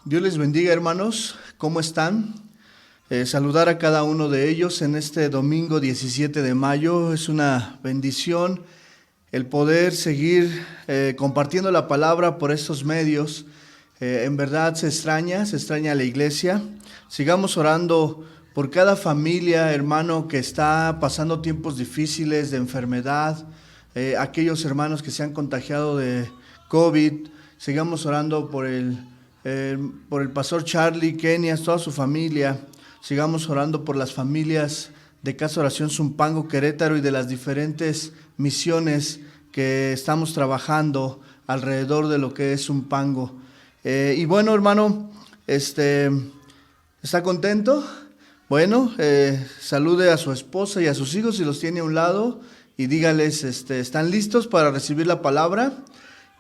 Dios les bendiga, hermanos. ¿Cómo están? Saludar a cada uno de ellos en este domingo 17 de mayo. Es una bendición el poder seguir compartiendo la palabra por estos medios. En verdad se extraña la iglesia. Sigamos orando por cada familia, hermano, que está pasando tiempos difíciles de enfermedad. Aquellos hermanos que se han contagiado de COVID. Sigamos orando por el pastor Charlie, Kenias, toda su familia. Sigamos orando por las familias de Casa Oración Zumpango, Querétaro y de las diferentes misiones que estamos trabajando alrededor de lo que es Zumpango. Y bueno, hermano, ¿está contento? Bueno, salude a su esposa y a sus hijos si los tiene a un lado y dígales, ¿están listos para recibir la palabra?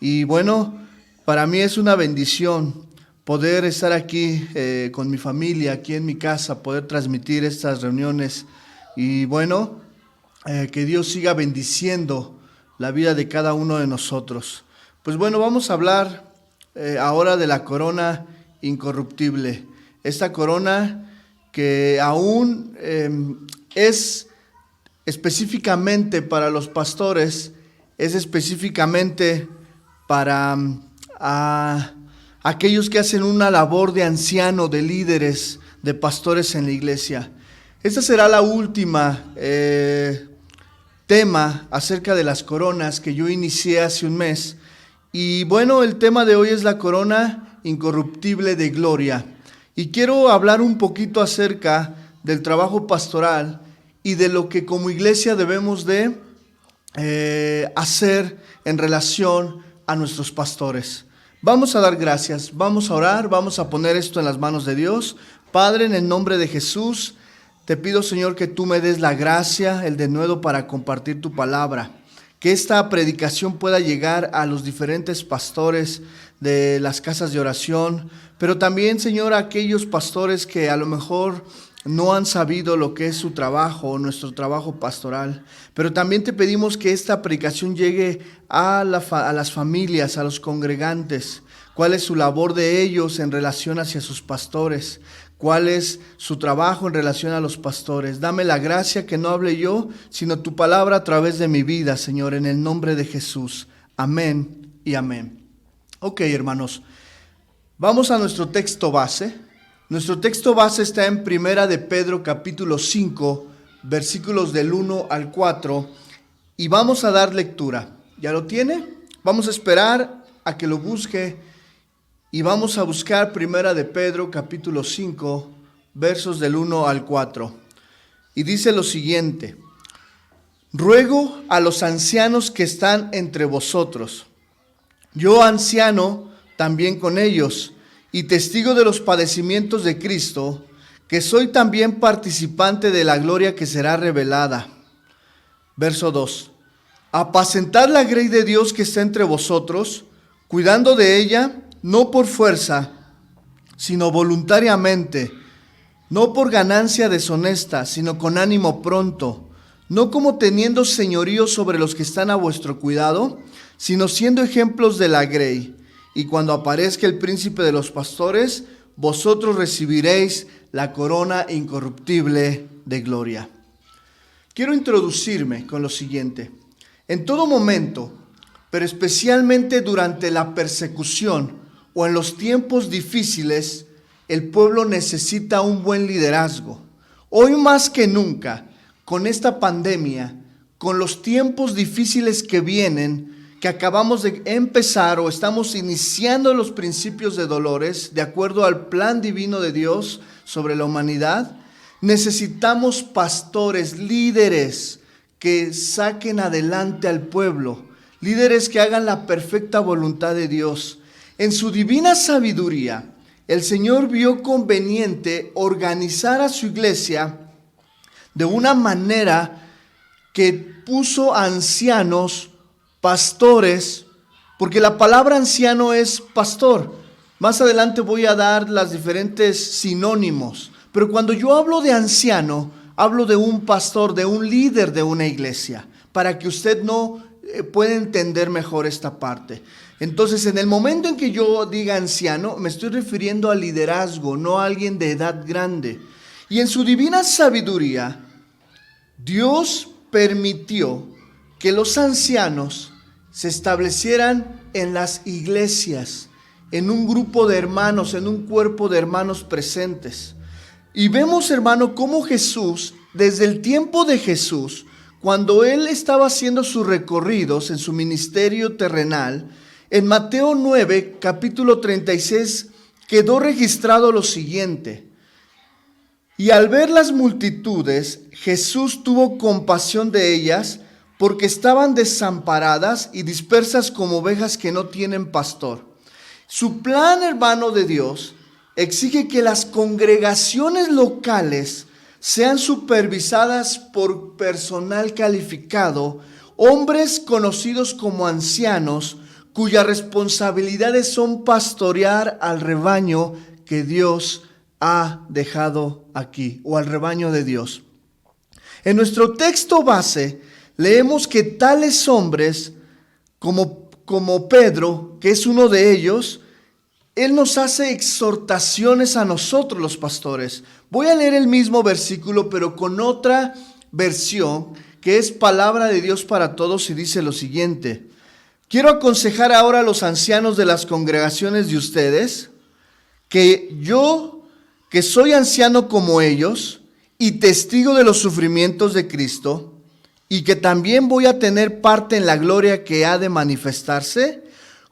Y bueno, para mí es una bendición poder estar aquí con mi familia, aquí en mi casa, poder transmitir estas reuniones. Y bueno, que Dios siga bendiciendo la vida de cada uno de nosotros. Pues bueno, vamos a hablar ahora de la corona incorruptible. Esta corona que aún es específicamente para los pastores, es específicamente para aquellos que hacen una labor de anciano, de líderes, de pastores en la iglesia. Esta será la última tema acerca de las coronas que yo inicié hace un mes. Y bueno, el tema de hoy es la corona incorruptible de gloria. Y quiero hablar un poquito acerca del trabajo pastoral y de lo que como iglesia debemos de hacer en relación a nuestros pastores. Vamos a dar gracias, vamos a orar, vamos a poner esto en las manos de Dios. Padre, en el nombre de Jesús, te pido, Señor, que tú me des la gracia, el denuedo para compartir tu palabra. Que esta predicación pueda llegar a los diferentes pastores de las casas de oración, pero también, Señor, a aquellos pastores que a lo mejor no han sabido lo que es su trabajo, nuestro trabajo pastoral. Pero también te pedimos que esta predicación llegue a las familias, a los congregantes. ¿Cuál es su labor de ellos en relación hacia sus pastores? ¿Cuál es su trabajo en relación a los pastores? Dame la gracia que no hable yo, sino tu palabra a través de mi vida, Señor, en el nombre de Jesús. Amén y amén. Ok, hermanos, vamos a nuestro texto base. Nuestro texto base está en Primera de Pedro capítulo 5, versículos del 1 al 4, y vamos a dar lectura. ¿Ya lo tiene? Vamos a esperar a que lo busque y vamos a buscar Primera de Pedro capítulo 5, versos del 1 al 4. Y dice lo siguiente: ruego a los ancianos que están entre vosotros, yo anciano también con ellos, y testigo de los padecimientos de Cristo, que soy también participante de la gloria que será revelada. Verso 2. Apacentad la grey de Dios que está entre vosotros, cuidando de ella, no por fuerza, sino voluntariamente, no por ganancia deshonesta, sino con ánimo pronto, no como teniendo señorío sobre los que están a vuestro cuidado, sino siendo ejemplos de la grey. Y cuando aparezca el príncipe de los pastores, vosotros recibiréis la corona incorruptible de gloria. Quiero introducirme con lo siguiente. En todo momento, pero especialmente durante la persecución o en los tiempos difíciles, el pueblo necesita un buen liderazgo. Hoy más que nunca, con esta pandemia, con los tiempos difíciles que vienen, que acabamos de empezar o estamos iniciando los principios de dolores, de acuerdo al plan divino de Dios sobre la humanidad, necesitamos pastores, líderes que saquen adelante al pueblo, líderes que hagan la perfecta voluntad de Dios. En su divina sabiduría, el Señor vio conveniente organizar a su iglesia de una manera que puso a ancianos, pastores, porque la palabra anciano es pastor. Más adelante voy a dar las diferentes sinónimos, pero cuando yo hablo de anciano, hablo de un pastor, de un líder de una iglesia, para que usted no puede entender mejor esta parte. Entonces, en el momento en que yo diga anciano, me estoy refiriendo al liderazgo, no a alguien de edad grande. Y en su divina sabiduría, Dios permitió que los ancianos se establecieran en las iglesias, en un grupo de hermanos, en un cuerpo de hermanos presentes. Y vemos, hermano, cómo Jesús, desde el tiempo de Jesús, cuando Él estaba haciendo sus recorridos en su ministerio terrenal, en Mateo 9, capítulo 36, quedó registrado lo siguiente: y al ver las multitudes, Jesús tuvo compasión de ellas, porque estaban desamparadas y dispersas como ovejas que no tienen pastor. Su plan, hermano, de Dios exige que las congregaciones locales sean supervisadas por personal calificado, hombres conocidos como ancianos, cuyas responsabilidades son pastorear al rebaño que Dios ha dejado aquí, o al rebaño de Dios. En nuestro texto base leemos que tales hombres como Pedro, que es uno de ellos, él nos hace exhortaciones a nosotros los pastores. Voy a leer el mismo versículo, pero con otra versión, que es palabra de Dios para todos, y dice lo siguiente: quiero aconsejar ahora a los ancianos de las congregaciones de ustedes, que yo, que soy anciano como ellos, y testigo de los sufrimientos de Cristo, y que también voy a tener parte en la gloria que ha de manifestarse,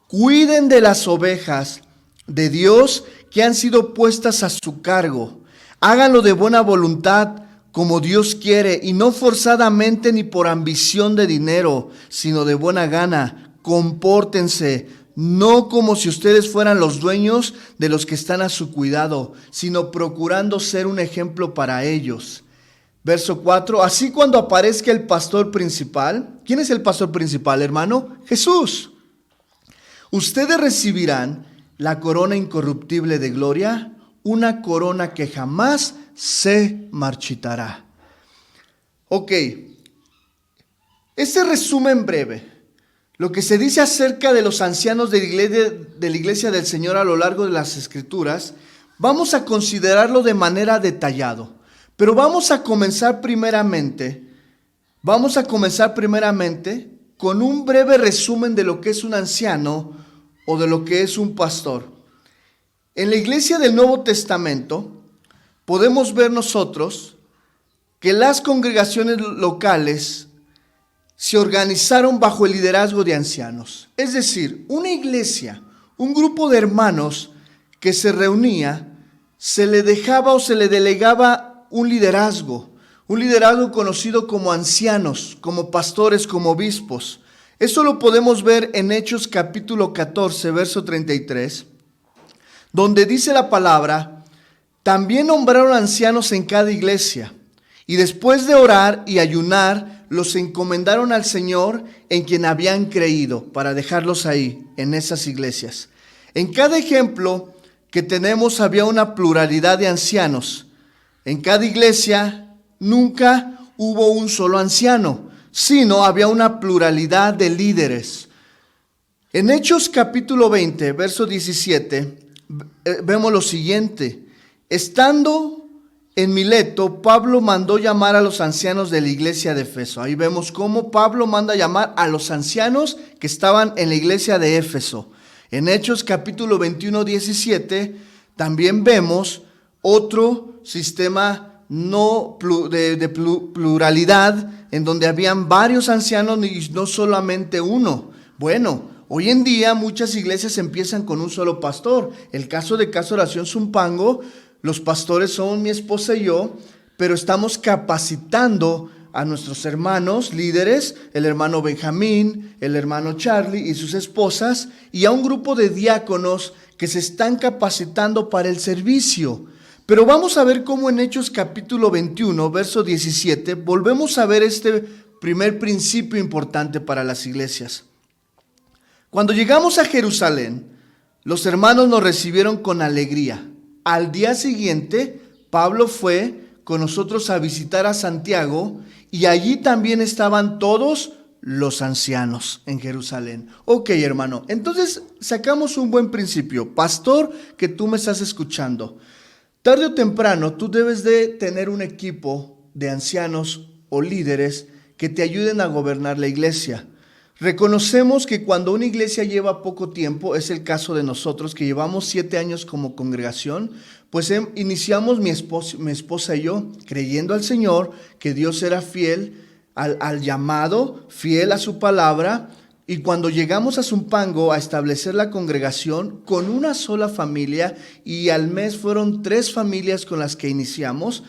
cuiden de las ovejas de Dios que han sido puestas a su cargo. Háganlo de buena voluntad, como Dios quiere, y no forzadamente ni por ambición de dinero, sino de buena gana. Compórtense, no como si ustedes fueran los dueños de los que están a su cuidado, sino procurando ser un ejemplo para ellos. Verso 4, así cuando aparezca el pastor principal. ¿Quién es el pastor principal, hermano? Jesús. Ustedes recibirán la corona incorruptible de gloria, una corona que jamás se marchitará. Ok, este resumen breve, lo que se dice acerca de los ancianos de la iglesia del Señor a lo largo de las Escrituras, vamos a considerarlo de manera detallada. Pero vamos a comenzar primeramente con un breve resumen de lo que es un anciano o de lo que es un pastor. En la iglesia del Nuevo Testamento podemos ver nosotros que las congregaciones locales se organizaron bajo el liderazgo de ancianos. Es decir, una iglesia, un grupo de hermanos que se reunía, se le dejaba o se le delegaba un liderazgo conocido como ancianos, como pastores, como obispos. Eso lo podemos ver en Hechos capítulo 14, verso 33, donde dice la palabra: también nombraron ancianos en cada iglesia, y después de orar y ayunar, los encomendaron al Señor en quien habían creído, para dejarlos ahí, en esas iglesias. En cada ejemplo que tenemos había una pluralidad de ancianos. En cada iglesia nunca hubo un solo anciano, sino había una pluralidad de líderes. En Hechos capítulo 20, verso 17, vemos lo siguiente: estando en Mileto, Pablo mandó llamar a los ancianos de la iglesia de Éfeso. Ahí vemos cómo Pablo manda llamar a los ancianos que estaban en la iglesia de Éfeso. En Hechos capítulo 21, 17, también vemos otro sistema de pluralidad, en donde habían varios ancianos y no solamente uno. Bueno, hoy en día muchas iglesias empiezan con un solo pastor. El caso de Casa Oración Zumpango, los pastores somos mi esposa y yo, pero estamos capacitando a nuestros hermanos líderes, el hermano Benjamín, el hermano Charlie y sus esposas, y a un grupo de diáconos que se están capacitando para el servicio. Pero vamos a ver cómo en Hechos capítulo 21, verso 17, volvemos a ver este primer principio importante para las iglesias. Cuando llegamos a Jerusalén, los hermanos nos recibieron con alegría. Al día siguiente, Pablo fue con nosotros a visitar a Santiago, y allí también estaban todos los ancianos en Jerusalén. Ok, hermano, entonces sacamos un buen principio. Pastor, que tú me estás escuchando, tarde o temprano tú debes de tener un equipo de ancianos o líderes que te ayuden a gobernar la iglesia. Reconocemos que cuando una iglesia lleva poco tiempo, es el caso de nosotros que llevamos 7 años como congregación, pues iniciamos mi esposa y yo creyendo al Señor que Dios era fiel al llamado, fiel a su palabra, y cuando llegamos a Zumpango a establecer la congregación con una sola familia, y al mes fueron 3 familias con las que iniciamos,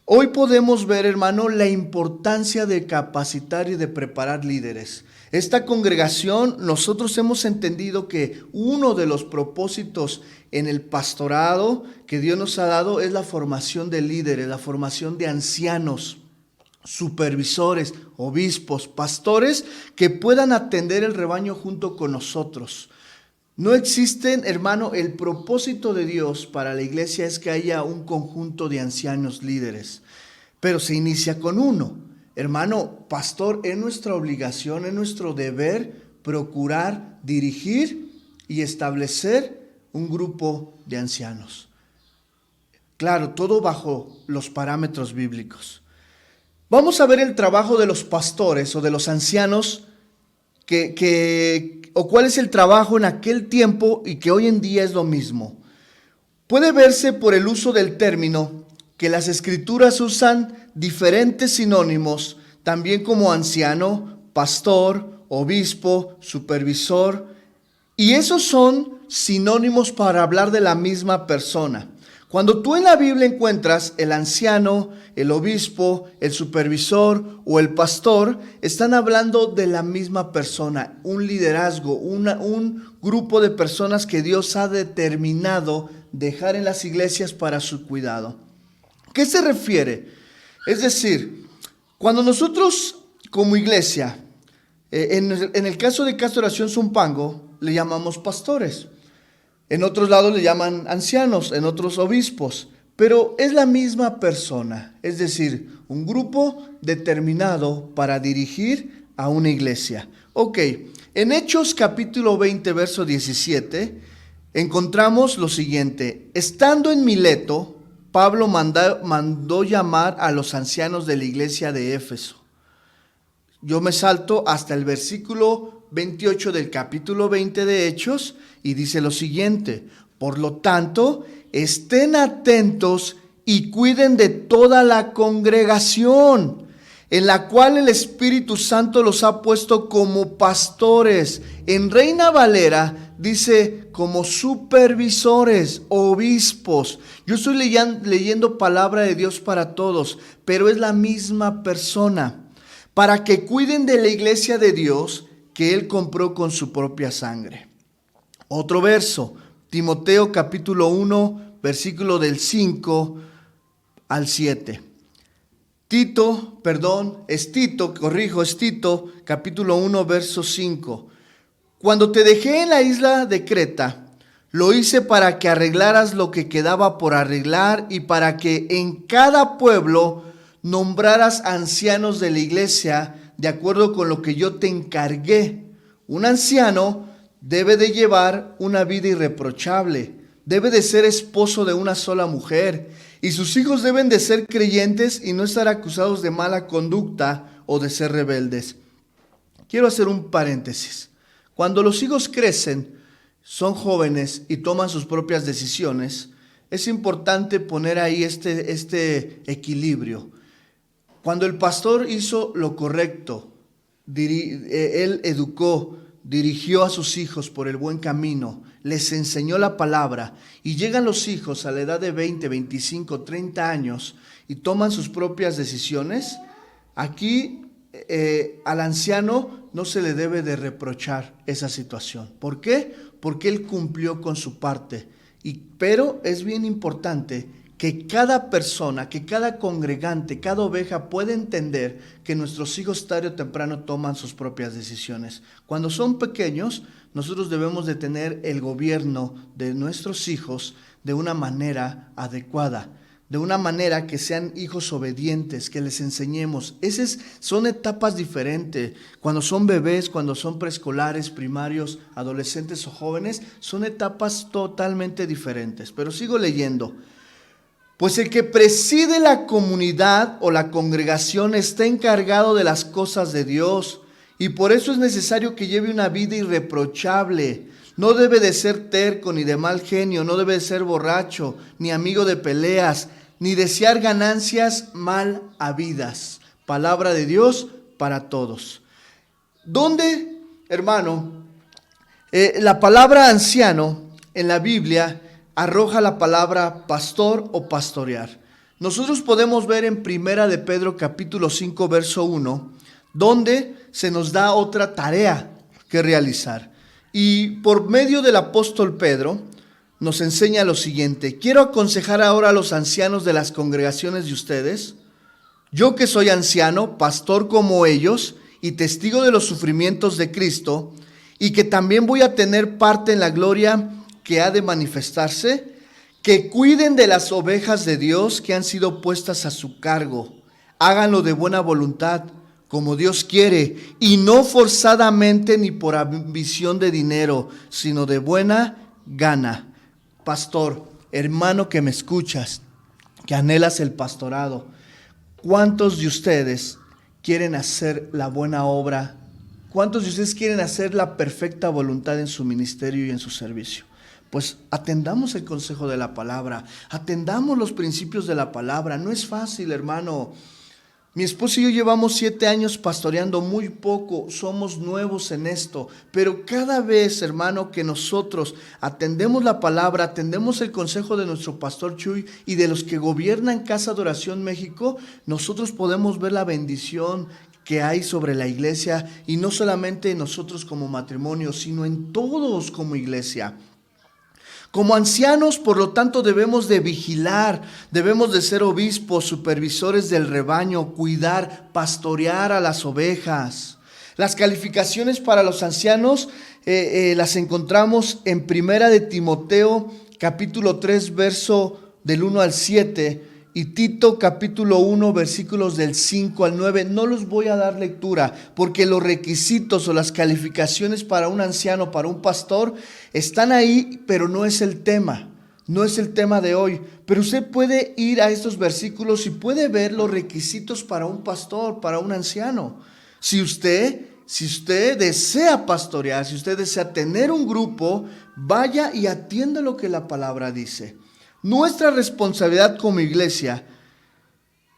hoy podemos ver, hermano, la importancia de capacitar y de preparar líderes. Esta congregación, nosotros hemos entendido que uno de los propósitos en el pastorado que Dios nos ha dado es la formación de líderes, la formación de ancianos, supervisores, obispos, pastores que puedan atender el rebaño junto con nosotros. No existen, hermano, el propósito de Dios para la iglesia es que haya un conjunto de ancianos líderes, pero se inicia con uno. Hermano, pastor, es nuestra obligación, es nuestro deber procurar dirigir y establecer un grupo de ancianos. Claro, todo bajo los parámetros bíblicos. Vamos a ver el trabajo de los pastores o de los ancianos o cuál es el trabajo en aquel tiempo y que hoy en día es lo mismo. Puede verse por el uso del término que las escrituras usan diferentes sinónimos, también como anciano, pastor, obispo, supervisor, y esos son sinónimos para hablar de la misma persona. Cuando tú en la Biblia encuentras el anciano, el obispo, el supervisor o el pastor, están hablando de la misma persona, un liderazgo, un grupo de personas que Dios ha determinado dejar en las iglesias para su cuidado. ¿Qué se refiere? Es decir, cuando nosotros como iglesia, en el caso de Casa Oración Zumpango, le llamamos pastores. En otros lados le llaman ancianos, en otros obispos, pero es la misma persona, es decir, un grupo determinado para dirigir a una iglesia. Ok, en Hechos capítulo 20, verso 17, encontramos lo siguiente: estando en Mileto, Pablo mandó llamar a los ancianos de la iglesia de Éfeso. Yo me salto hasta el versículo 28 del capítulo 20 de Hechos y dice lo siguiente: por lo tanto, estén atentos y cuiden de toda la congregación, en la cual el Espíritu Santo los ha puesto como pastores. En Reina Valera dice como supervisores, obispos. Yo estoy leyendo palabra de Dios para todos, pero es la misma persona, para que cuiden de la iglesia de Dios que Él compró con su propia sangre. Otro verso, Timoteo capítulo 1, versículo del 5 al 7. Es Tito, capítulo 1, verso 5. Cuando te dejé en la isla de Creta, lo hice para que arreglaras lo que quedaba por arreglar y para que en cada pueblo nombraras ancianos de la iglesia de acuerdo con lo que yo te encargué. Un anciano debe de llevar una vida irreprochable, debe de ser esposo de una sola mujer, y sus hijos deben de ser creyentes y no estar acusados de mala conducta o de ser rebeldes. Quiero hacer un paréntesis. Cuando los hijos crecen, son jóvenes y toman sus propias decisiones, es importante poner ahí este equilibrio. Cuando el pastor hizo lo correcto, él educó, dirigió a sus hijos por el buen camino, les enseñó la palabra, y llegan los hijos a la edad de 20, 25, 30 años y toman sus propias decisiones. Aquí al anciano no se le debe de reprochar esa situación. ¿Por qué? Porque él cumplió con su parte. Pero es bien importante que cada persona, que cada congregante, cada oveja pueda entender que nuestros hijos tarde o temprano toman sus propias decisiones. Cuando son pequeños, nosotros debemos de tener el gobierno de nuestros hijos de una manera adecuada. de una manera que sean hijos obedientes, que les enseñemos. Son etapas diferentes. Cuando son bebés, cuando son preescolares, primarios, adolescentes o jóvenes, son etapas totalmente diferentes. Pero sigo leyendo. Pues el que preside la comunidad o la congregación está encargado de las cosas de Dios, y por eso es necesario que lleve una vida irreprochable. No debe de ser terco ni de mal genio, no debe de ser borracho, ni amigo de peleas, ni desear ganancias mal habidas. Palabra de Dios para todos. ¿Dónde, hermano? La palabra anciano en la Biblia arroja la palabra pastor o pastorear. Nosotros podemos ver en Primera de Pedro capítulo 5 verso 1, donde se nos da otra tarea que realizar. Y por medio del apóstol Pedro nos enseña lo siguiente: quiero aconsejar ahora a los ancianos de las congregaciones de ustedes, yo que soy anciano, pastor como ellos y testigo de los sufrimientos de Cristo, y que también voy a tener parte en la gloria que ha de manifestarse, que cuiden de las ovejas de Dios que han sido puestas a su cargo. Háganlo de buena voluntad, como Dios quiere, y no forzadamente ni por ambición de dinero, sino de buena gana. Pastor, hermano que me escuchas, que anhelas el pastorado, ¿cuántos de ustedes quieren hacer la buena obra? ¿Cuántos de ustedes quieren hacer la perfecta voluntad en su ministerio y en su servicio? Pues atendamos el consejo de la palabra, atendamos los principios de la palabra. No es fácil, hermano. Mi esposo y yo llevamos 7 años pastoreando, muy poco, somos nuevos en esto, pero cada vez, hermano, que nosotros atendemos la palabra, atendemos el consejo de nuestro pastor Chuy y de los que gobiernan Casa de Oración México, nosotros podemos ver la bendición que hay sobre la iglesia, y no solamente en nosotros como matrimonio, sino en todos como iglesia. Como ancianos, por lo tanto, debemos de vigilar, debemos de ser obispos, supervisores del rebaño, cuidar, pastorear a las ovejas. Las calificaciones para los ancianos las encontramos en Primera de Timoteo, capítulo 3, verso del 1 al 7, y Tito capítulo 1 versículos del 5 al 9. No los voy a dar lectura porque los requisitos o las calificaciones para un anciano, para un pastor, están ahí, pero no es el tema. No es el tema de hoy. Pero usted puede ir a estos versículos y puede ver los requisitos para un pastor, para un anciano. Si usted desea pastorear, si usted desea tener un grupo, vaya y atienda lo que la palabra dice. Nuestra responsabilidad como iglesia,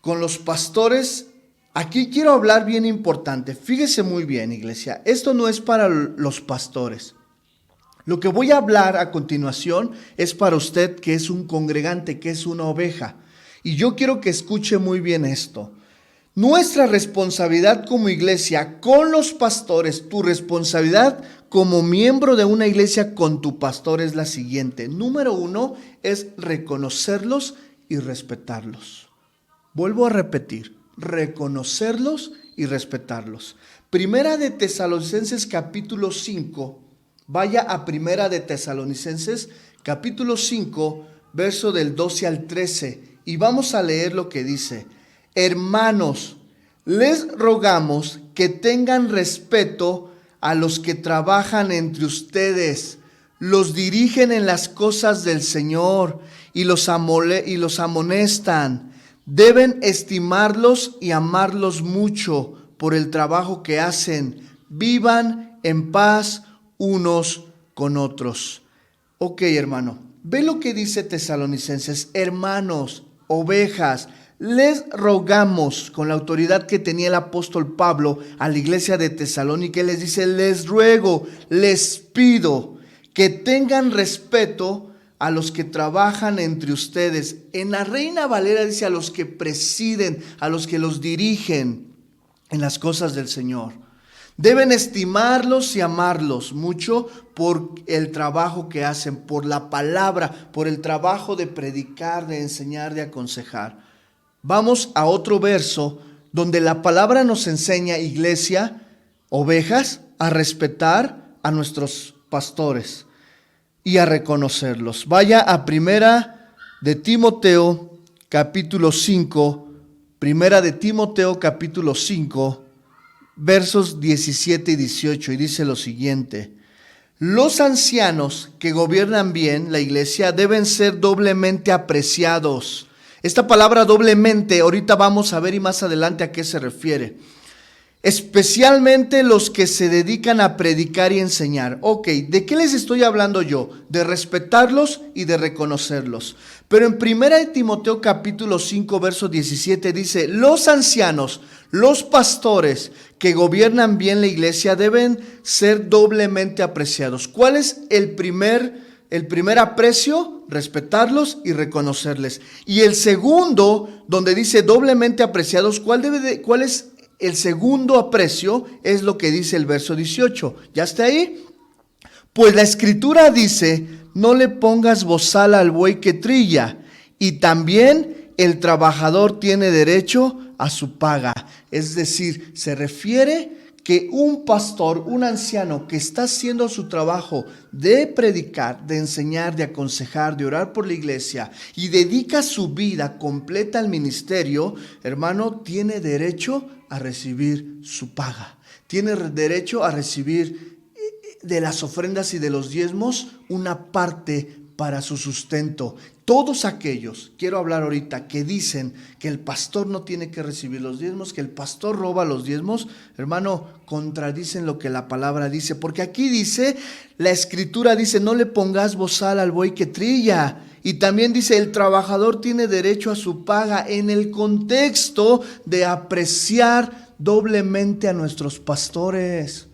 con los pastores, aquí quiero hablar bien importante. Fíjese muy bien, iglesia, esto no es para los pastores. Lo que voy a hablar a continuación es para usted que es un congregante, que es una oveja. Y yo quiero que escuche muy bien esto. Nuestra responsabilidad como iglesia con los pastores, tu responsabilidad como miembro de una iglesia con tu pastor es la siguiente. Número 1 es reconocerlos y respetarlos. Vuelvo a repetir, reconocerlos y respetarlos. Primera de Tesalonicenses capítulo 5, vaya a Primera de Tesalonicenses capítulo 5, verso del 12 al 13, y vamos a leer lo que dice. Hermanos, les rogamos que tengan respeto a los que trabajan entre ustedes, los dirigen en las cosas del Señor y los amonestan. Deben estimarlos y amarlos mucho por el trabajo que hacen. Vivan en paz unos con otros. Ok, hermano, ve lo que dice Tesalonicenses. Hermanos, ovejas, les rogamos, con la autoridad que tenía el apóstol Pablo a la iglesia de Tesalónica, les dice, les ruego, les pido que tengan respeto a los que trabajan entre ustedes. En la Reina Valera dice a los que presiden, a los que los dirigen en las cosas del Señor. Deben estimarlos y amarlos mucho por el trabajo que hacen, por la palabra, por el trabajo de predicar, de enseñar, de aconsejar. Vamos a otro verso donde la palabra nos enseña, iglesia, ovejas, a respetar a nuestros pastores y a reconocerlos. Vaya a Primera de Timoteo, capítulo 5, Primera de Timoteo capítulo 5, versos 17 y 18, y dice lo siguiente: los ancianos que gobiernan bien la iglesia deben ser doblemente apreciados. Esta palabra doblemente, ahorita vamos a ver y más adelante a qué se refiere. Especialmente los que se dedican a predicar y enseñar. Ok, ¿de qué les estoy hablando yo? De respetarlos y de reconocerlos. Pero en 1 Timoteo capítulo 5, verso 17 dice: los ancianos, los pastores que gobiernan bien la iglesia deben ser doblemente apreciados. ¿Cuál es el primer aprecio? Respetarlos y reconocerles. Y el segundo, donde dice doblemente apreciados, ¿cuál es el segundo aprecio? Es lo que dice el verso 18. ¿Ya está ahí? Pues la escritura dice: no le pongas bozal al buey que trilla, y también el trabajador tiene derecho a su paga. Es decir, se refiere que un pastor, un anciano que está haciendo su trabajo de predicar, de enseñar, de aconsejar, de orar por la iglesia y dedica su vida completa al ministerio, hermano, tiene derecho a recibir su paga. Tiene derecho a recibir de las ofrendas y de los diezmos una parte para su sustento. Todos aquellos, quiero hablar ahorita, que dicen que el pastor no tiene que recibir los diezmos, que el pastor roba los diezmos, hermano, contradicen lo que la palabra dice. Porque aquí dice, la escritura dice: no le pongas bozal al buey que trilla. Y también dice: el trabajador tiene derecho a su paga, en el contexto de apreciar doblemente a nuestros pastores.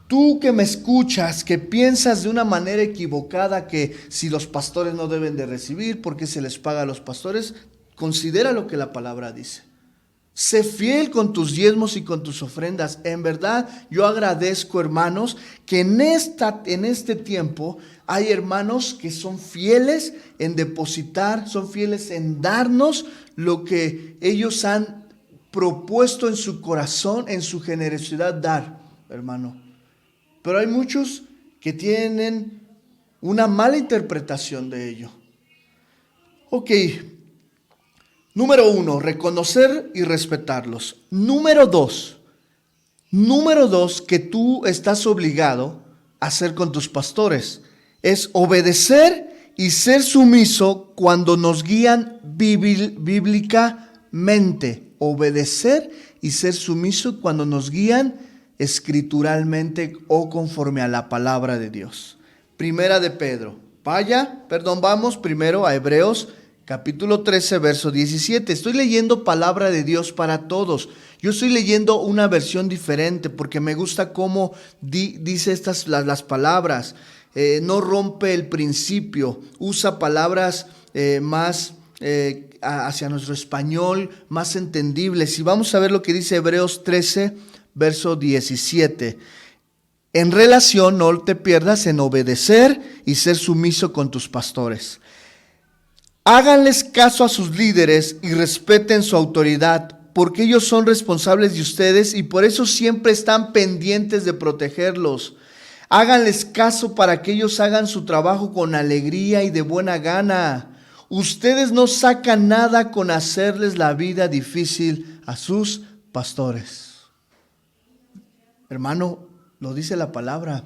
Tú que me escuchas, que piensas de una manera equivocada que si los pastores no deben de recibir porque se les paga a los pastores, considera lo que la palabra dice. Sé fiel con tus diezmos y con tus ofrendas. En verdad, yo agradezco, hermanos, que en este tiempo hay hermanos que son fieles en depositar, son fieles en darnos lo que ellos han propuesto en su corazón, en su generosidad dar, hermano. Pero hay muchos que tienen una mala interpretación de ello. Ok, número 1, reconocer y respetarlos. Número 2, que tú estás obligado a hacer con tus pastores, es obedecer y ser sumiso cuando nos guían bíblicamente. Obedecer y ser sumiso cuando nos guían escrituralmente o conforme a la palabra de Dios. Primera de Pedro. Vamos primero a Hebreos capítulo 13, verso 17. Estoy leyendo palabra de Dios para todos. Yo estoy leyendo una versión diferente porque me gusta cómo dice las palabras. No rompe el principio. Usa palabras más hacia nuestro español, más entendibles. Y vamos a ver lo que dice Hebreos 13, verso 17. En relación, no te pierdas en obedecer y ser sumiso con tus pastores. Háganles caso a sus líderes y respeten su autoridad, porque ellos son responsables de ustedes y por eso siempre están pendientes de protegerlos. Háganles caso para que ellos hagan su trabajo con alegría y de buena gana. Ustedes no sacan nada con hacerles la vida difícil a sus pastores. Hermano, lo dice la palabra.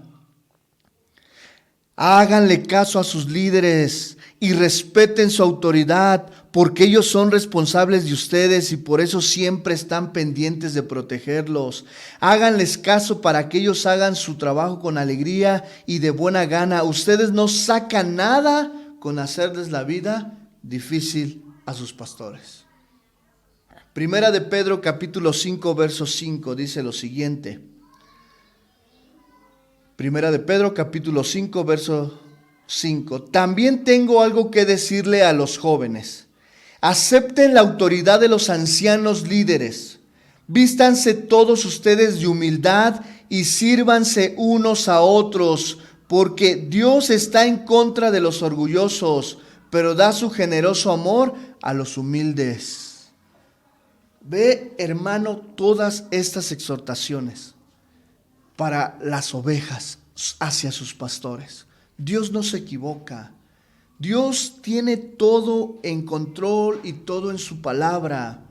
Háganle caso a sus líderes y respeten su autoridad, porque ellos son responsables de ustedes y por eso siempre están pendientes de protegerlos. Háganles caso para que ellos hagan su trabajo con alegría y de buena gana. Ustedes no sacan nada con hacerles la vida difícil a sus pastores. Primera de Pedro capítulo 5, verso 5 dice lo siguiente. Primera de Pedro capítulo 5, verso 5. También tengo algo que decirle a los jóvenes. Acepten la autoridad de los ancianos líderes. Vístanse todos ustedes de humildad y sírvanse unos a otros, porque Dios está en contra de los orgullosos, pero da su generoso amor a los humildes. Ve, hermano, todas estas exhortaciones para las ovejas hacia sus pastores. Dios no se equivoca. Dios tiene todo en control y todo en su palabra.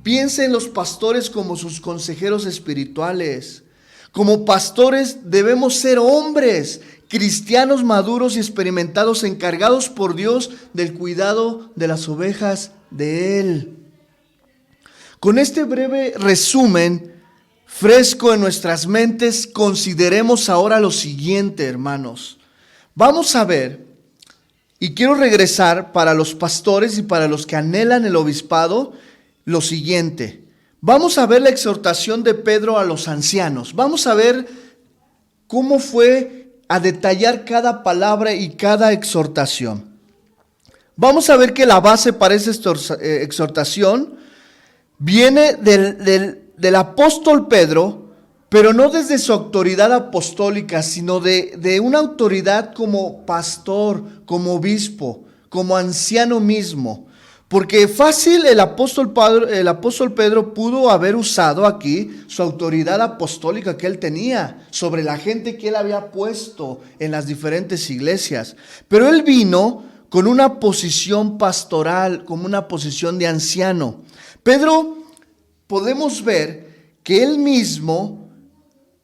Piensa en los pastores como sus consejeros espirituales. Como pastores debemos ser hombres, cristianos maduros y experimentados, encargados por Dios del cuidado de las ovejas de Él. Con este breve resumen fresco en nuestras mentes, consideremos ahora lo siguiente, hermanos. Vamos a ver, y quiero regresar para los pastores y para los que anhelan el obispado, lo siguiente. Vamos a ver la exhortación de Pedro a los ancianos. Vamos a ver cómo fue a detallar cada palabra y cada exhortación. Vamos a ver que la base para esa exhortación viene del apóstol Pedro, pero no desde su autoridad apostólica, sino de una autoridad como pastor, como obispo, como anciano mismo. Porque fácil el apóstol Pedro pudo haber usado aquí su autoridad apostólica que él tenía sobre la gente que él había puesto en las diferentes iglesias. Pero él vino con una posición pastoral, como una posición de anciano. Pedro, podemos ver que él mismo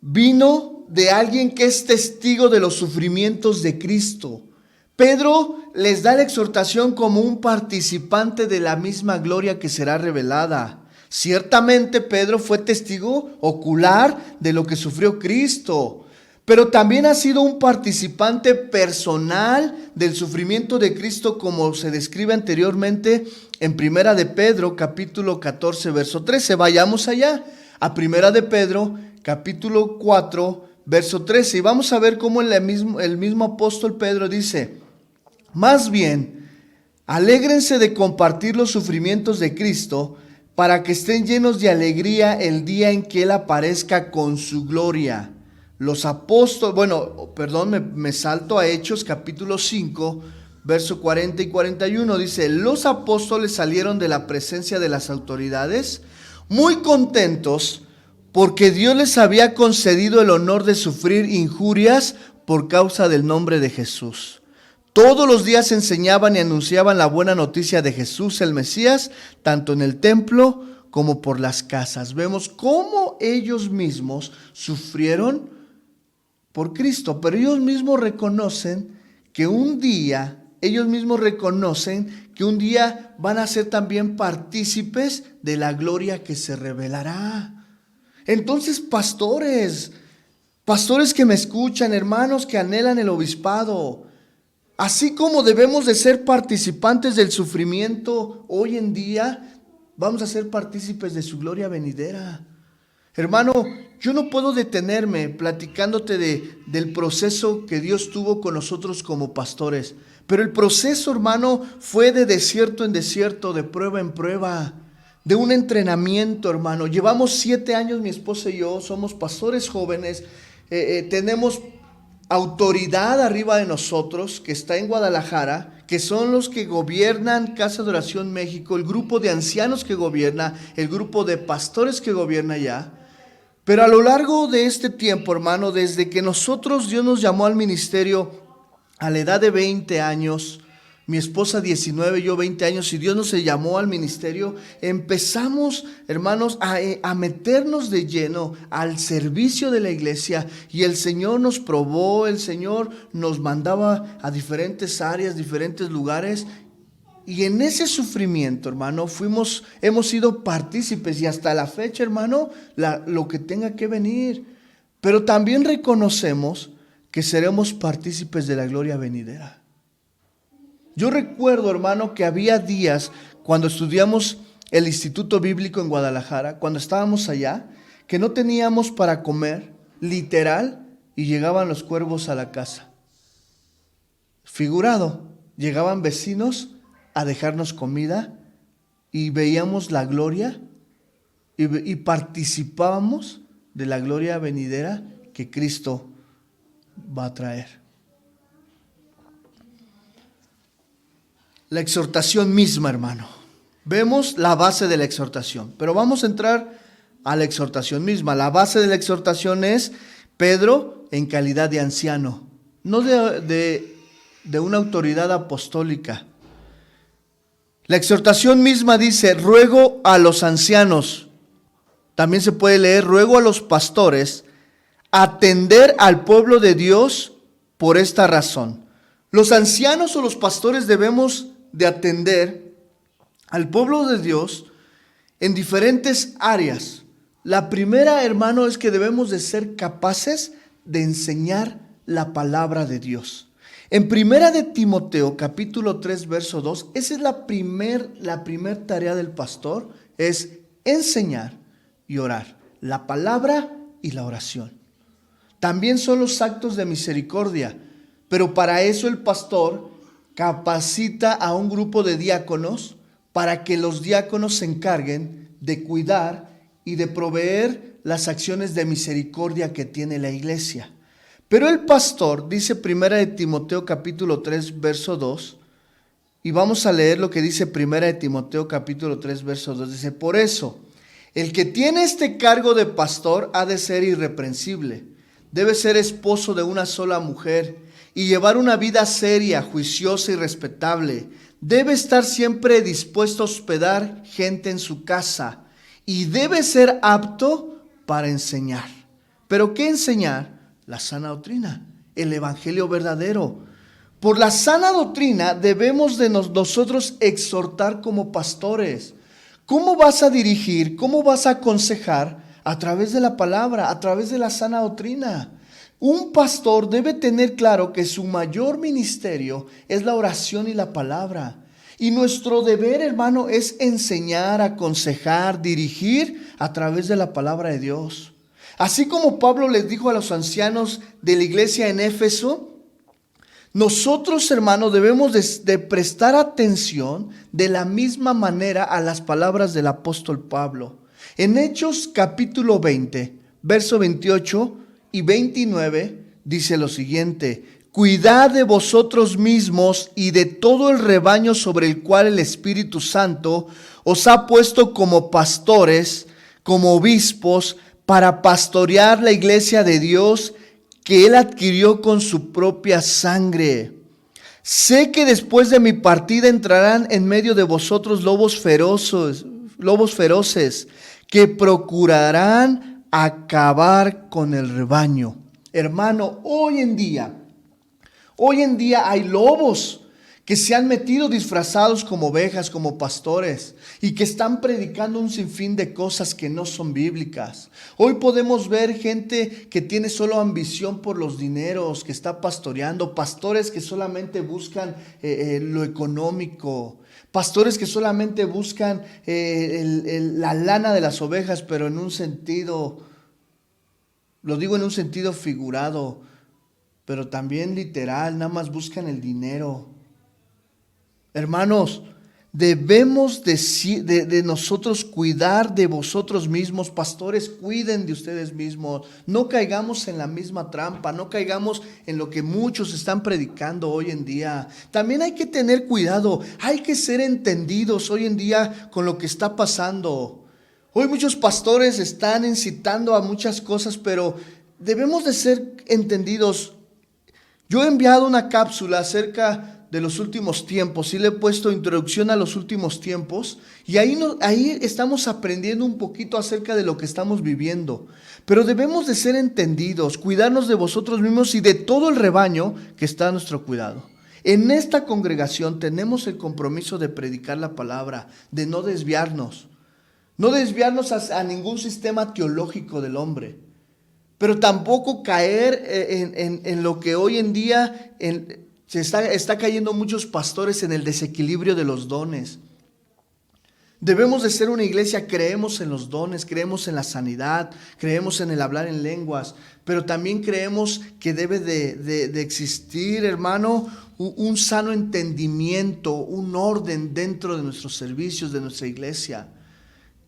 vino de alguien que es testigo de los sufrimientos de Cristo. Pedro les da la exhortación como un participante de la misma gloria que será revelada. Ciertamente Pedro fue testigo ocular de lo que sufrió Cristo, pero también ha sido un participante personal del sufrimiento de Cristo, como se describe anteriormente en Primera de Pedro, capítulo 14, verso 13. Vayamos allá, a Primera de Pedro, capítulo 4, verso 13. Y vamos a ver cómo el mismo apóstol Pedro dice: más bien, alégrense de compartir los sufrimientos de Cristo, para que estén llenos de alegría el día en que Él aparezca con su gloria. Los apóstoles, me salto a Hechos capítulo 5, verso 40 y 41, dice: los apóstoles salieron de la presencia de las autoridades muy contentos, porque Dios les había concedido el honor de sufrir injurias por causa del nombre de Jesús. Todos los días enseñaban y anunciaban la buena noticia de Jesús el Mesías, tanto en el templo como por las casas. Vemos cómo ellos mismos sufrieron por Cristo, pero ellos mismos reconocen que un día van a ser también partícipes de la gloria que se revelará. Entonces, pastores que me escuchan, hermanos que anhelan el obispado, así como debemos de ser participantes del sufrimiento hoy en día, vamos a ser partícipes de su gloria venidera. Hermano, yo no puedo detenerme platicándote del proceso que Dios tuvo con nosotros como pastores. Pero el proceso, hermano, fue de desierto en desierto, de prueba en prueba, de un entrenamiento, hermano. Llevamos 7 años, mi esposa y yo, somos pastores jóvenes, tenemos autoridad arriba de nosotros, que está en Guadalajara, que son los que gobiernan Casa de Oración México, el grupo de ancianos que gobierna, el grupo de pastores que gobierna allá. Pero a lo largo de este tiempo, hermano, desde que Dios nos llamó al ministerio a la edad de 20 años, mi esposa 19, yo 20 años, y Dios nos llamó al ministerio, empezamos, hermanos, a meternos de lleno al servicio de la iglesia, y el Señor nos probó, el Señor nos mandaba a diferentes áreas, diferentes lugares, y en ese sufrimiento, hermano, hemos sido partícipes, y hasta la fecha, hermano, lo que tenga que venir, pero también reconocemos que seremos partícipes de la gloria venidera. Yo recuerdo, hermano, que había días cuando estudiamos el Instituto Bíblico en Guadalajara, cuando estábamos allá, que no teníamos para comer, literal, y llegaban los cuervos a la casa. Figurado, llegaban vecinos a dejarnos comida y veíamos la gloria y participábamos de la gloria venidera que Cristo va a traer. La exhortación misma, hermano. Vemos la base de la exhortación, pero vamos a entrar a la exhortación misma. La base de la exhortación es Pedro en calidad de anciano, no de de una autoridad apostólica. La exhortación misma dice, ruego a los ancianos, también se puede leer, ruego a los pastores, atender al pueblo de Dios por esta razón. Los ancianos o los pastores debemos de atender al pueblo de Dios en diferentes áreas. La primera, hermano, es que debemos de ser capaces de enseñar la palabra de Dios. En primera de Timoteo, capítulo 3, verso 2, esa es la primer tarea del pastor, es enseñar y orar. La palabra y la oración. También son los actos de misericordia, pero para eso el pastor capacita a un grupo de diáconos para que los diáconos se encarguen de cuidar y de proveer las acciones de misericordia que tiene la iglesia. Pero el pastor, dice primera de Timoteo capítulo 3, verso 2, y vamos a leer lo que dice primera de Timoteo capítulo 3, verso 2, dice, por eso, el que tiene este cargo de pastor ha de ser irreprensible, debe ser esposo de una sola mujer y llevar una vida seria, juiciosa y respetable. Debe estar siempre dispuesto a hospedar gente en su casa y debe ser apto para enseñar. ¿Pero qué enseñar? La sana doctrina, el evangelio verdadero. Por la sana doctrina debemos de nosotros exhortar como pastores. ¿Cómo vas a dirigir? ¿Cómo vas a aconsejar? A través de la palabra, a través de la sana doctrina. Un pastor debe tener claro que su mayor ministerio es la oración y la palabra. Y nuestro deber, hermano, es enseñar, aconsejar, dirigir a través de la palabra de Dios. Así como Pablo les dijo a los ancianos de la iglesia en Éfeso, nosotros, hermanos, debemos de prestar atención de la misma manera a las palabras del apóstol Pablo. En Hechos capítulo 20, verso 28 y 29 dice lo siguiente: cuidad de vosotros mismos y de todo el rebaño sobre el cual el Espíritu Santo os ha puesto como pastores, como obispos, para pastorear la iglesia de Dios que Él adquirió con su propia sangre. Sé que después de mi partida entrarán en medio de vosotros lobos feroces que procurarán acabar con el rebaño. Hermano, hoy en día hay lobos que se han metido disfrazados como ovejas, como pastores, y que están predicando un sinfín de cosas que no son bíblicas. Hoy podemos ver gente que tiene solo ambición por los dineros, que está pastoreando, pastores que solamente buscan lo económico, pastores que solamente buscan la lana de las ovejas, pero en un sentido, lo digo en un sentido figurado, pero también literal, nada más buscan el dinero. Hermanos, debemos de nosotros cuidar de vosotros mismos. Pastores, cuiden de ustedes mismos. No caigamos en la misma trampa, no caigamos en lo que muchos están predicando hoy en día. También hay que tener cuidado, hay que ser entendidos hoy en día con lo que está pasando. Hoy muchos pastores están incitando a muchas cosas, pero debemos de ser entendidos. Yo he enviado una cápsula acerca de los últimos tiempos y le he puesto introducción a los últimos tiempos, y ahí estamos aprendiendo un poquito acerca de lo que estamos viviendo. Pero debemos de ser entendidos, cuidarnos de vosotros mismos y de todo el rebaño que está a nuestro cuidado. En esta congregación tenemos el compromiso de predicar la palabra, de no desviarnos a ningún sistema teológico del hombre, pero tampoco caer en lo que hoy en día se está cayendo muchos pastores, en el desequilibrio de los dones. Debemos de ser una iglesia, creemos en los dones, creemos en la sanidad, creemos en el hablar en lenguas, pero también creemos que debe de existir, hermano, un sano entendimiento, un orden dentro de nuestros servicios, de nuestra iglesia.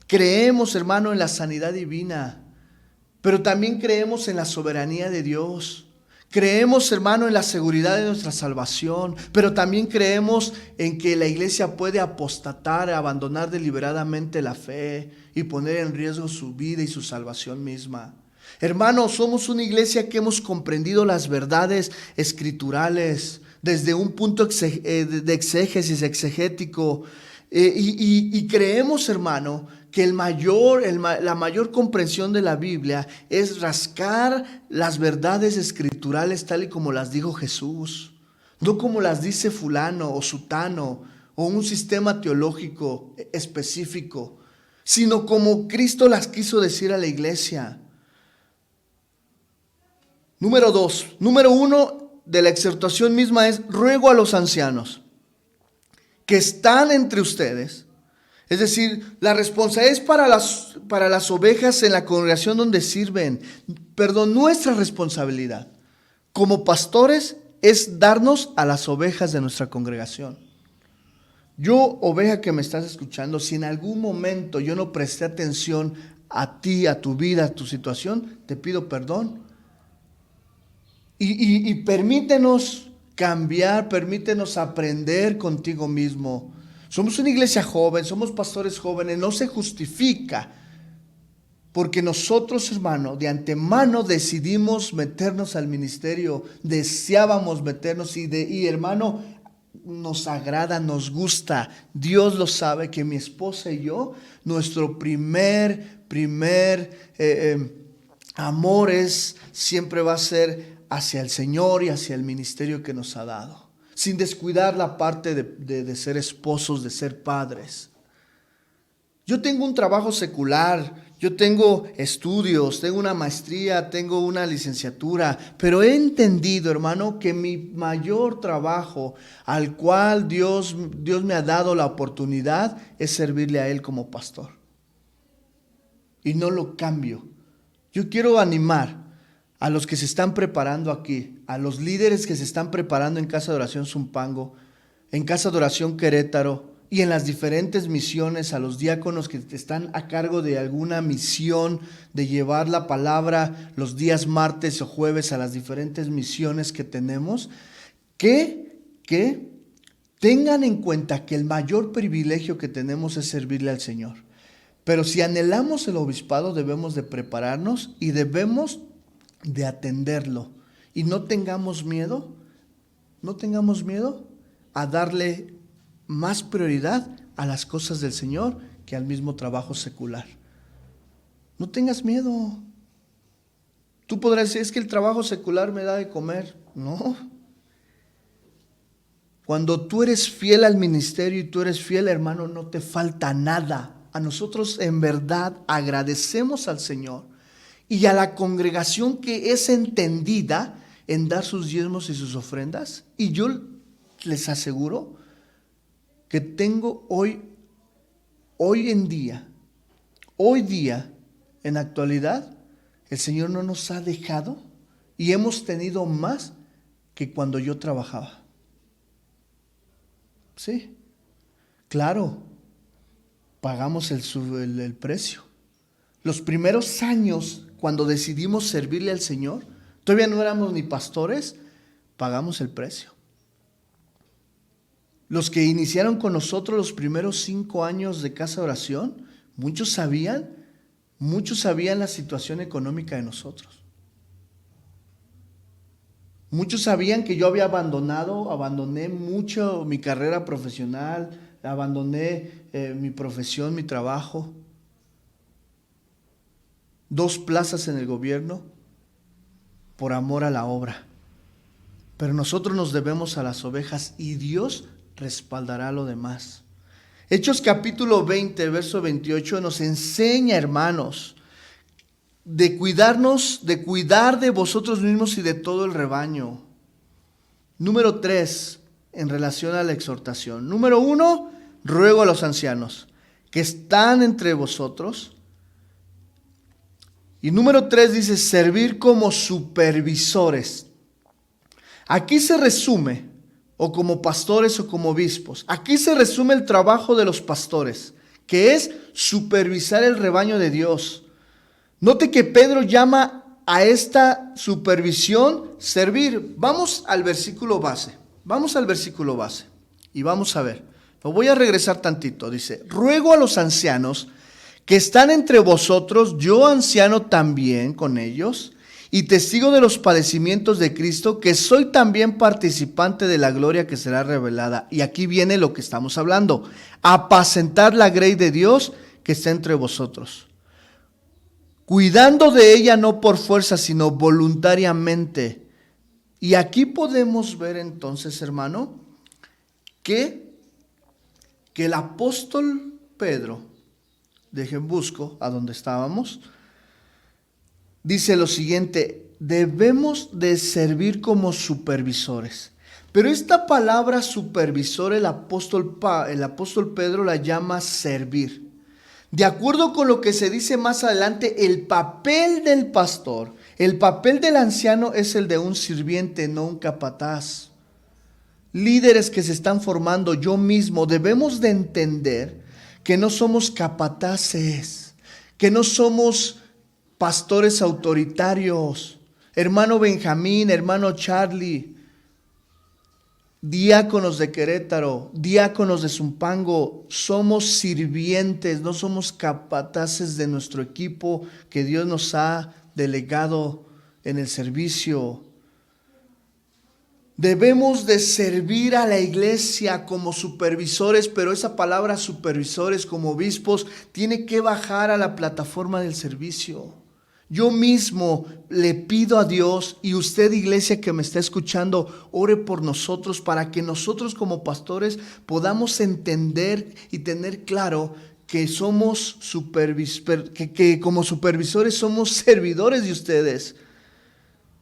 Creemos, hermano, en la sanidad divina, pero también creemos en la soberanía de Dios. Creemos, hermano, en la seguridad de nuestra salvación, pero también creemos en que la iglesia puede apostatar, abandonar deliberadamente la fe y poner en riesgo su vida y su salvación misma. Hermanos, somos una iglesia que hemos comprendido las verdades escriturales desde un punto de exégesis, exegético, y creemos, hermano, que la mayor comprensión de la Biblia es rascar las verdades escriturales tal y como las dijo Jesús, no como las dice fulano o sutano o un sistema teológico específico, sino como Cristo las quiso decir a la iglesia. Número 1 de la exhortación misma es: ruego a los ancianos que están entre ustedes. Es decir, la responsabilidad es para las ovejas en la congregación donde sirven. Nuestra responsabilidad como pastores es darnos a las ovejas de nuestra congregación. Yo, oveja que me estás escuchando, si en algún momento yo no presté atención a ti, a tu vida, a tu situación, te pido perdón. Y permítenos cambiar, permítenos aprender contigo mismo. Somos una iglesia joven, somos pastores jóvenes, no se justifica. Porque nosotros, hermano, de antemano decidimos meternos al ministerio, deseábamos meternos y hermano, nos agrada, nos gusta. Dios lo sabe que mi esposa y yo, nuestro primer amor siempre va a ser hacia el Señor y hacia el ministerio que nos ha dado, sin descuidar la parte de ser esposos, de ser padres. Yo tengo un trabajo secular, yo tengo estudios, tengo una maestría, tengo una licenciatura, pero he entendido, hermano, que mi mayor trabajo al cual Dios me ha dado la oportunidad es servirle a Él como pastor. Y no lo cambio. Yo quiero animar a los que se están preparando aquí, a los líderes que se están preparando en Casa de Oración Zumpango, en Casa de Oración Querétaro y en las diferentes misiones, a los diáconos que están a cargo de alguna misión de llevar la palabra los días martes o jueves a las diferentes misiones que tenemos, que tengan en cuenta que el mayor privilegio que tenemos es servirle al Señor. Pero si anhelamos el obispado, debemos de prepararnos y debemos de atenderlo. Y no tengamos miedo a darle más prioridad a las cosas del Señor que al mismo trabajo secular. No tengas miedo. Tú podrás decir, es que el trabajo secular me da de comer. No. Cuando tú eres fiel al ministerio y tú eres fiel, hermano, no te falta nada. A nosotros en verdad agradecemos al Señor y a la congregación que es entendida en dar sus diezmos y sus ofrendas. Y yo les aseguro que tengo hoy día, en la actualidad, el Señor no nos ha dejado y hemos tenido más que cuando yo trabajaba. Sí, claro, pagamos el precio. Los primeros años, cuando decidimos servirle al Señor, todavía no éramos ni pastores, pagamos el precio. Los que iniciaron con nosotros los primeros 5 años de Casa de Oración, muchos sabían la situación económica de nosotros. Muchos sabían que yo había abandoné mucho mi carrera profesional, abandoné mi profesión, mi trabajo, 2 plazas en el gobierno por amor a la obra. Pero nosotros nos debemos a las ovejas y Dios respaldará lo demás. Hechos capítulo 20, verso 28 nos enseña, hermanos, de cuidar de vosotros mismos y de todo el rebaño. Número 3, en relación a la exhortación. Número 1, ruego a los ancianos que están entre vosotros. Y número 3 dice, servir como supervisores. Aquí se resume, o como pastores o como obispos, aquí se resume el trabajo de los pastores, que es supervisar el rebaño de Dios. Note que Pedro llama a esta supervisión servir. Vamos al versículo base y vamos a ver. Lo voy a regresar tantito. Dice, ruego a los ancianos que están entre vosotros, yo anciano también con ellos, y testigo de los padecimientos de Cristo, que soy también participante de la gloria que será revelada. Y aquí viene lo que estamos hablando: apacentar la grey de Dios que está entre vosotros, cuidando de ella no por fuerza, sino voluntariamente. Y aquí podemos ver entonces, hermano, que el apóstol Pedro, dejen busco a donde estábamos, dice lo siguiente: debemos de servir como supervisores. Pero esta palabra supervisor el apóstol Pedro la llama servir. De acuerdo con lo que se dice más adelante, el papel del pastor, el papel del anciano es el de un sirviente, no un capataz. Líderes que se están formando, yo mismo, debemos de entender que no somos capataces, que no somos pastores autoritarios. Hermano Benjamín, hermano Charlie, diáconos de Querétaro, diáconos de Zumpango, somos sirvientes, no somos capataces de nuestro equipo que Dios nos ha delegado en el servicio. Debemos de servir a la iglesia como supervisores, pero esa palabra supervisores como obispos tiene que bajar a la plataforma del servicio. Yo mismo le pido a Dios, y usted, iglesia que me está escuchando, ore por nosotros para que nosotros como pastores podamos entender y tener claro que somos que como supervisores somos servidores de ustedes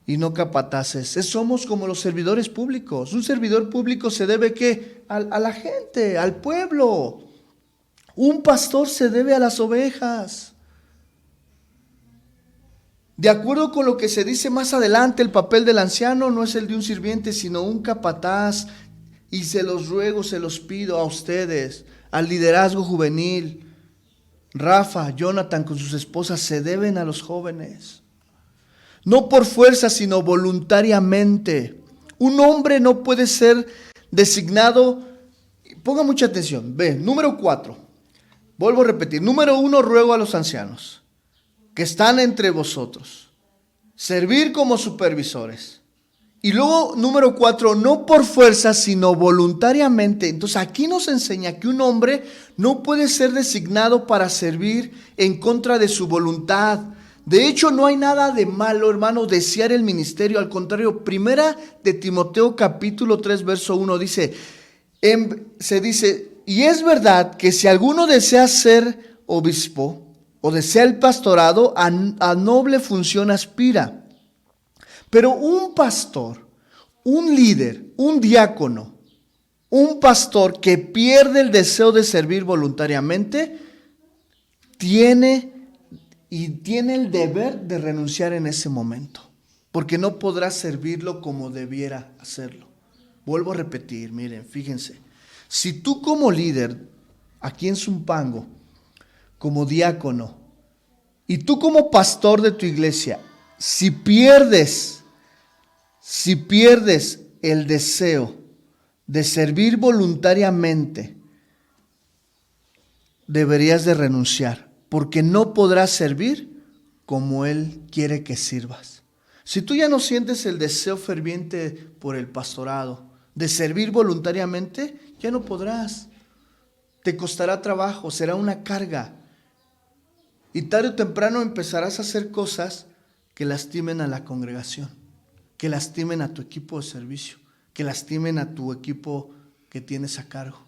y no capataces. Somos como los servidores públicos. Un servidor público se debe ¿qué? A la gente, al pueblo. Un pastor se debe a las ovejas. De acuerdo con lo que se dice más adelante, el papel del anciano no es el de un sirviente, sino un capataz. Y se los ruego, se los pido a ustedes, al liderazgo juvenil. Rafa, Jonathan con sus esposas se deben a los jóvenes. No por fuerza, sino voluntariamente. Un hombre no puede ser designado. Ponga mucha atención. Ve, número 4. Vuelvo a repetir. Número 1, ruego a los ancianos que están entre vosotros, servir como supervisores. Y luego, número 4, no por fuerza, sino voluntariamente. Entonces aquí nos enseña que un hombre no puede ser designado para servir en contra de su voluntad. De hecho, no hay nada de malo, hermano, desear el ministerio. Al contrario, primera de Timoteo capítulo 3, verso 1 dice, se dice, y es verdad que si alguno desea ser obispo, o desea el pastorado, a noble función aspira. Pero un pastor, un líder, un diácono, un pastor que pierde el deseo de servir voluntariamente, tiene el deber de renunciar en ese momento, porque no podrá servirlo como debiera hacerlo. Vuelvo a repetir, miren, fíjense, si tú como líder, aquí en Zumpango, como diácono, y tú como pastor de tu iglesia, si pierdes el deseo de servir voluntariamente, deberías de renunciar, porque no podrás servir como Él quiere que sirvas. Si tú ya no sientes el deseo ferviente por el pastorado, de servir voluntariamente, ya no podrás. Te costará trabajo, será una carga. Y tarde o temprano empezarás a hacer cosas que lastimen a la congregación, que lastimen a tu equipo de servicio, que lastimen a tu equipo que tienes a cargo.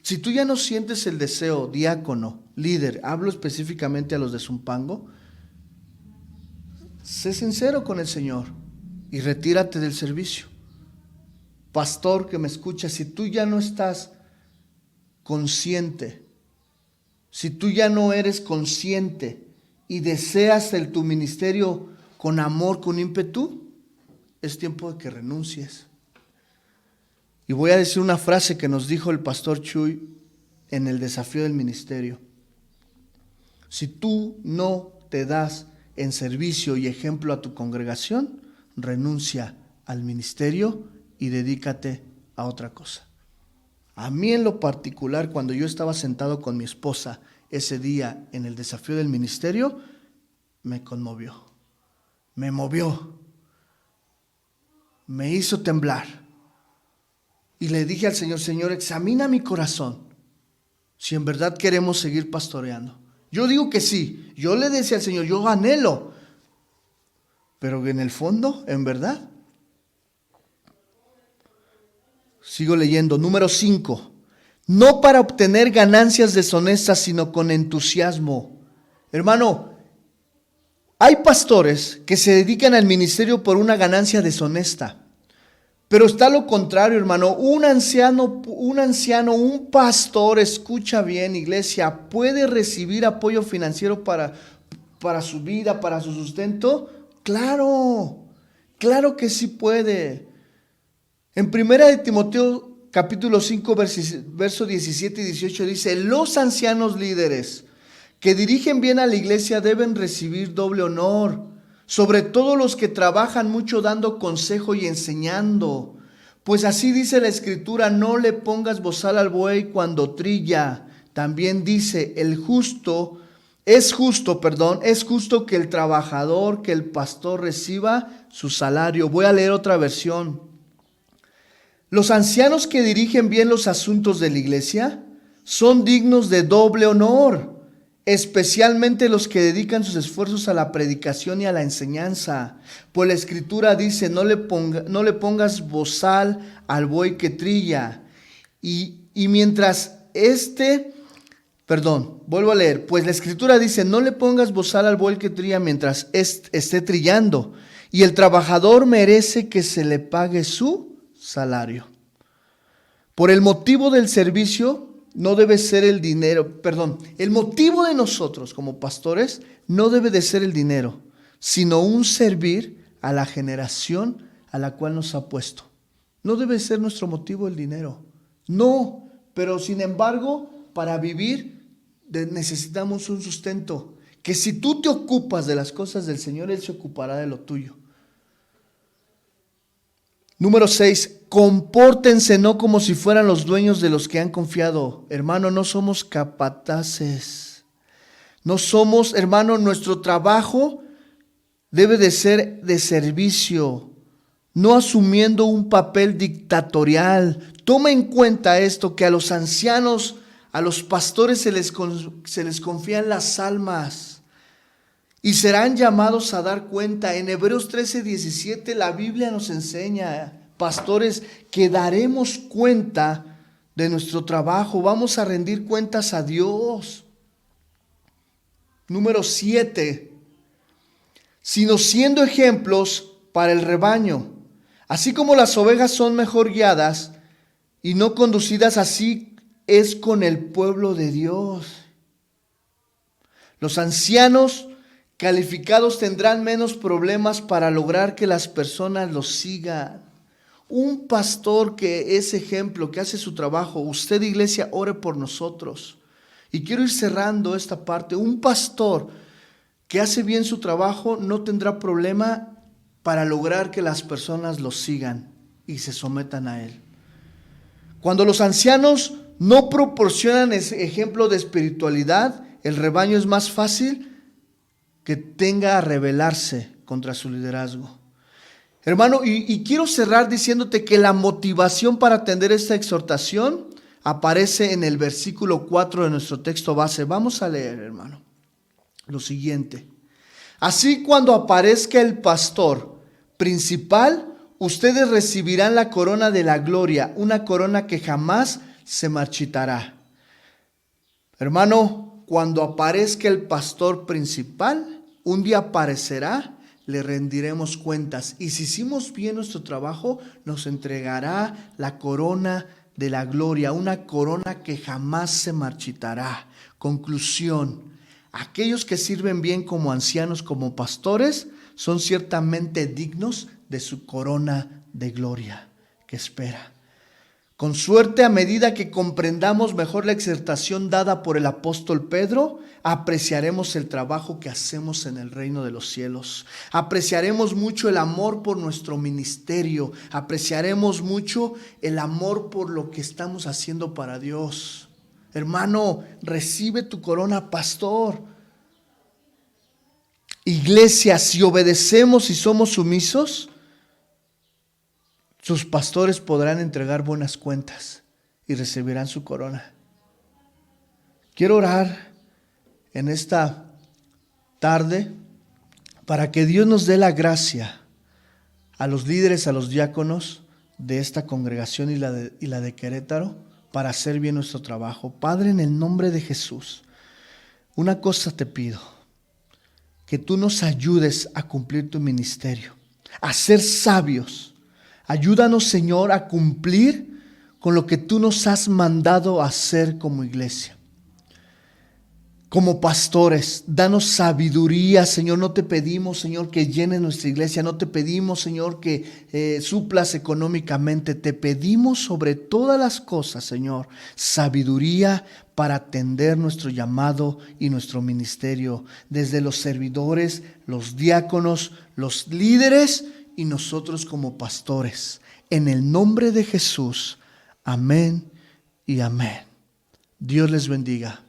Si tú ya no sientes el deseo, diácono, líder, hablo específicamente a los de Zumpango, sé sincero con el Señor y retírate del servicio. Pastor que me escucha, si tú ya no estás consciente, si tú ya no eres consciente y deseas tu ministerio con amor, con ímpetu, es tiempo de que renuncies. Y voy a decir una frase que nos dijo el pastor Chuy en el desafío del ministerio. Si tú no te das en servicio y ejemplo a tu congregación, renuncia al ministerio y dedícate a otra cosa. A mí en lo particular, cuando yo estaba sentado con mi esposa ese día en el desafío del ministerio, me conmovió, me movió, me hizo temblar. Y le dije al Señor, Señor, examina mi corazón, si en verdad queremos seguir pastoreando. Yo digo que sí, yo le decía al Señor, yo anhelo, pero en el fondo, en verdad. Sigo leyendo, número 5. No para obtener ganancias deshonestas, sino con entusiasmo. Hermano, hay pastores que se dedican al ministerio por una ganancia deshonesta. Pero está lo contrario, hermano. Un anciano, un pastor, escucha bien, iglesia, puede recibir apoyo financiero para su vida, para su sustento. Claro, claro que sí puede. En 1 Timoteo capítulo 5, verso 17 y 18 dice, los ancianos líderes que dirigen bien a la iglesia deben recibir doble honor, sobre todo los que trabajan mucho dando consejo y enseñando. Pues así dice la Escritura, no le pongas bozal al buey cuando trilla. También dice, es justo que el trabajador, que el pastor reciba su salario. Voy a leer otra versión. Los ancianos que dirigen bien los asuntos de la iglesia son dignos de doble honor, especialmente los que dedican sus esfuerzos a la predicación y a la enseñanza. Pues la Escritura dice, no le pongas bozal al buey que trilla. Y mientras vuelvo a leer, pues la Escritura dice, no le pongas bozal al buey que trilla mientras esté trillando. Y el trabajador merece que se le pague su salario. Por el motivo del servicio no debe ser el dinero, el motivo de nosotros como pastores no debe de ser el dinero, sino un servir a la generación a la cual nos ha puesto. No debe ser nuestro motivo el dinero, no, pero sin embargo, para vivir necesitamos un sustento, que si tú te ocupas de las cosas del Señor, Él se ocupará de lo tuyo. Número 6, compórtense no como si fueran los dueños de los que han confiado. Hermano, no somos capataces. No somos, hermano, nuestro trabajo debe de ser de servicio, no asumiendo un papel dictatorial. Toma en cuenta esto, que a los ancianos, a los pastores se les confían las almas. Y serán llamados a dar cuenta. En Hebreos 13:17 la Biblia nos enseña, pastores, que daremos cuenta de nuestro trabajo. Vamos a rendir cuentas a Dios. Número 7. Sino siendo ejemplos para el rebaño. Así como las ovejas son mejor guiadas y no conducidas, así es con el pueblo de Dios. Los ancianos calificados tendrán menos problemas para lograr que las personas los sigan. Un pastor que es ejemplo, que hace su trabajo, usted, iglesia, ore por nosotros. Y quiero ir cerrando esta parte. Un pastor que hace bien su trabajo no tendrá problema para lograr que las personas los sigan y se sometan a él. Cuando los ancianos no proporcionan ese ejemplo de espiritualidad, el rebaño es más fácil que tenga a rebelarse contra su liderazgo. Hermano, y quiero cerrar diciéndote que la motivación para atender esta exhortación aparece en el versículo 4 de nuestro texto base. Vamos a leer, hermano, lo siguiente. Así, cuando aparezca el pastor principal, ustedes recibirán la corona de la gloria, una corona que jamás se marchitará. Hermano, cuando aparezca el pastor principal, un día aparecerá, le rendiremos cuentas. Y si hicimos bien nuestro trabajo, nos entregará la corona de la gloria, una corona que jamás se marchitará. Conclusión: aquellos que sirven bien como ancianos, como pastores, son ciertamente dignos de su corona de gloria que espera. Con suerte, a medida que comprendamos mejor la exhortación dada por el apóstol Pedro, apreciaremos el trabajo que hacemos en el reino de los cielos. Apreciaremos mucho el amor por nuestro ministerio. Apreciaremos mucho el amor por lo que estamos haciendo para Dios. Hermano, recibe tu corona, pastor. Iglesia, si obedecemos y somos sumisos, sus pastores podrán entregar buenas cuentas y recibirán su corona. Quiero orar en esta tarde para que Dios nos dé la gracia a los líderes, a los diáconos de esta congregación y la de Querétaro para hacer bien nuestro trabajo. Padre, en el nombre de Jesús, una cosa te pido, que tú nos ayudes a cumplir tu ministerio, a ser sabios. Ayúdanos, Señor, a cumplir con lo que tú nos has mandado a hacer como iglesia. Como pastores, danos sabiduría, Señor. No te pedimos, Señor, que llenes nuestra iglesia. No te pedimos, Señor, que suplas económicamente. Te pedimos sobre todas las cosas, Señor, sabiduría para atender nuestro llamado y nuestro ministerio. Desde los servidores, los diáconos, los líderes y nosotros como pastores. En el nombre de Jesús. Amén y amén. Dios les bendiga.